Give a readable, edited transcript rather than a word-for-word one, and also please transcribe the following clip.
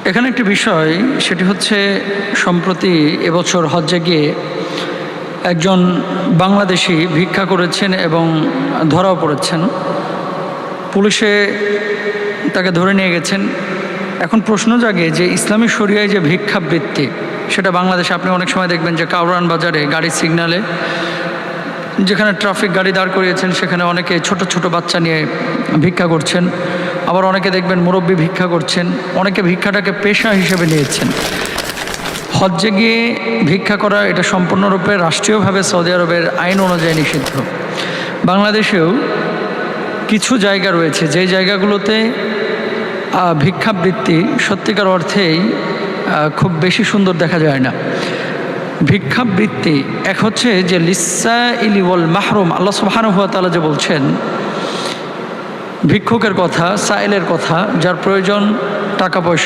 এখানে একটি বিষয়, সেটি হচ্ছে সম্প্রতি এবছর হজ্জে গিয়ে একজন বাংলাদেশি ভিক্ষা করেছেন এবং ধরাও পড়েছেন। পুলিশে তাকে ধরে নিয়ে গেছেন। এখন প্রশ্ন জাগে যে ইসলামী শরিয়ায় যে ভিক্ষাবৃত্তি, সেটা বাংলাদেশে আপনি অনেক সময় দেখবেন যে কাউরান বাজারে গাড়ির সিগন্যালে যেখানে ট্রাফিক গাড়ি দাঁড় করিয়েছেন সেখানে অনেকে ছোট ছোট বাচ্চা নিয়ে ভিক্ষা করছেন, আবার অনেকে দেখবেন মুরব্বী ভিক্ষা করছেন, অনেকে ভিক্ষাটাকে পেশা হিসেবে নিয়েছেন। হজ্জে গিয়ে ভিক্ষা করা এটা সম্পূর্ণরূপে রাষ্ট্রীয়ভাবে সৌদি আরবের আইন অনুযায়ী নিষিদ্ধ। বাংলাদেশেও কিছু জায়গা রয়েছে যেই জায়গাগুলোতে ভিক্ষাবৃত্তি সত্যিকার অর্থেই খুব বেশি সুন্দর দেখা যায় না। ভিক্ষাবৃত্তি এক হচ্ছে যে লিসা ইলি ওয়াল মাহরুম, আল্লাহ সুবহানাহু ওয়া তাআলা যে বলছেন ভিক্ষুকের কথা, সাইলের কথা, যার প্রয়োজন টাকা পয়সা